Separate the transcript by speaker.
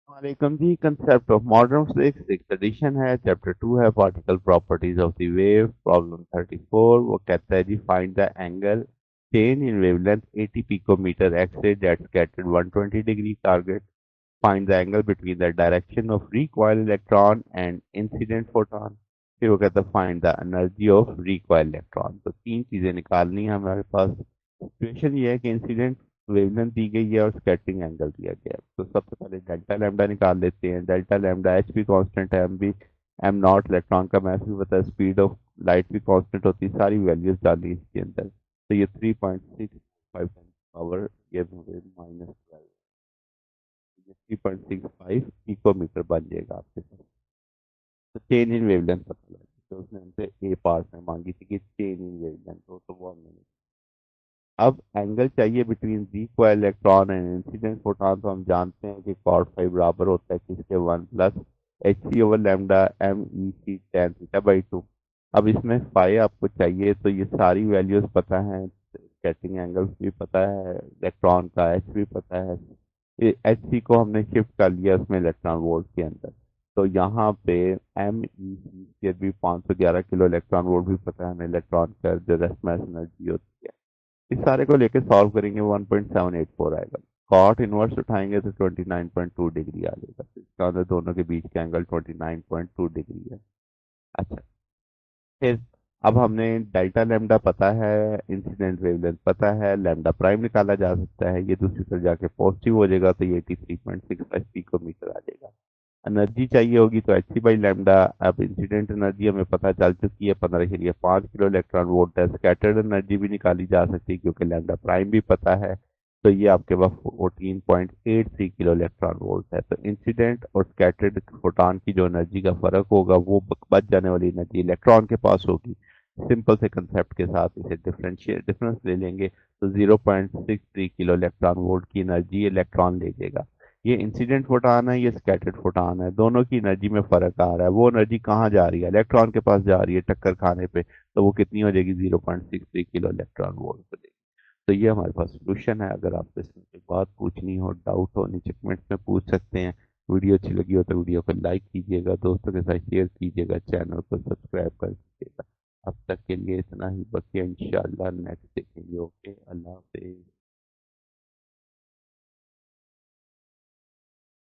Speaker 1: वालेकुम जी। Concept of modern physics six edition है। चैप्टर 2 है particle properties of the wave. Problem 34 वो कहता है जी find the angle change in wavelength 80 picometer X ray that scattered 120 degree target. Find the angle between the direction of recoil electron and incident photon. फिर वो कहता है find the energy of recoil electron. तो तीन चीजें निकालनी है हमारे पास। सिचुएशन ये है कि इंसिडेंट वेवलेंथ दी गई है और स्कैटरिंग एंगल दिया गया है। तो सबसे पहले डेल्टा लैम्डा निकाल लेते हैं। डेल्टा लैम्डा एच भी कांस्टेंट है, एम भी, एम नॉट इलेक्ट्रॉन का मास भी पता है, स्पीड ऑफ लाइट भी कांस्टेंट होती है, सारी वैल्यूज डाली इसके अंदर। तो ये 3.65 पावर, ये -12, ये 3.65 पिकोमीटर बन जाएगा आपके पास। तो चेंज इन वेवलेंथ पता लगा, तो उसने हमसे ए पार्ट में मांगी थी कि चेंज इन वेवलेंथ हो, तो वो हमने। अब एंगल चाहिए between recoil electron and incident photon. तो हम जानते हैं कि कॉट फाइव बराबर होता है किसके, 1 + Hc/λ MEc tan θ/2। अब इसमें फाई आपको चाहिए, तो ये सारी वैल्यूज पता है, स्कैटरिंग एंगल्स भी पता है, इलेक्ट्रॉन का एच भी पता है। एच सी को हमने शिफ्ट कर लिया उसमें इलेक्ट्रॉन वोल्ट के अंदर। तो यहाँ पे MEc के भी 511 किलो इलेक्ट्रॉन वोल्ट भी पता है हमें, इलेक्ट्रॉन का जो रेस्ट मास एनर्जी होती है। इस सारे को लेके सॉल्व करेंगे, 1.784 आएगा। कॉट इनवर्स उठाएंगे तो 29.2 डिग्री आ जाएगा। तो इसका मतलब दोनों के बीच का एंगल 29.2 डिग्री है। अच्छा, फिर अब हमने डेल्टा लैम्डा पता है, इंसिडेंट वेवलेंथ पता है, लैम्डा प्राइम निकाला जा सकता है। ये दूसरी तरफ जाके पॉजिटिव हो जाएगा तो ये 83.65 पिकोमीटर आ जाएगा। एनर्जी चाहिए होगी तो Hc/λ। अब इंसिडेंट एनर्जी हमें पता चल चुकी है, 15.5 किलो इलेक्ट्रॉन वोल्ट है। स्कैटर्ड एनर्जी भी निकाली जा सकती है क्योंकि लैम्डा प्राइम भी पता है। तो ये आपके पास 14.83 किलो इलेक्ट्रॉन वोल्ट है। तो इंसिडेंट और स्कैटर्ड फोटॉन की जो एनर्जी का फर्क होगा वो बच जाने वाली एनर्जी इलेक्ट्रॉन के पास होगी। सिंपल से कंसेप्ट के साथ इसे डिफरेंस ले लेंगे तो 0.63 किलो इलेक्ट्रॉन वोल्ट की एनर्जी इलेक्ट्रॉन ले जाएगा। ये इंसिडेंट फोटॉन है, ये स्कैटर्ड फोटॉन है, दोनों की एनर्जी में फर्क आ रहा है। वो एनर्जी कहाँ जा रही है, इलेक्ट्रॉन के पास जा रही है टक्कर खाने पे। तो वो कितनी हो जाएगी, 0.63 किलो इलेक्ट्रॉन वोल्ट हो जाएगी। तो ये हमारे पास सोल्यूशन है। अगर आपको इसमें कोई बात पूछनी हो, डाउट हो, नीचे कमेंट्स में पूछ सकते हैं। वीडियो अच्छी लगी हो तो वीडियो को लाइक कीजिएगा, दोस्तों के साथ शेयर कीजिएगा, चैनल को सब्सक्राइब कर दीजिएगा। अब तक के लिए इतना ही, बाकी इंशाल्लाह नेक्स्ट देखेंगे। ओके, अल्लाह हाफिज़।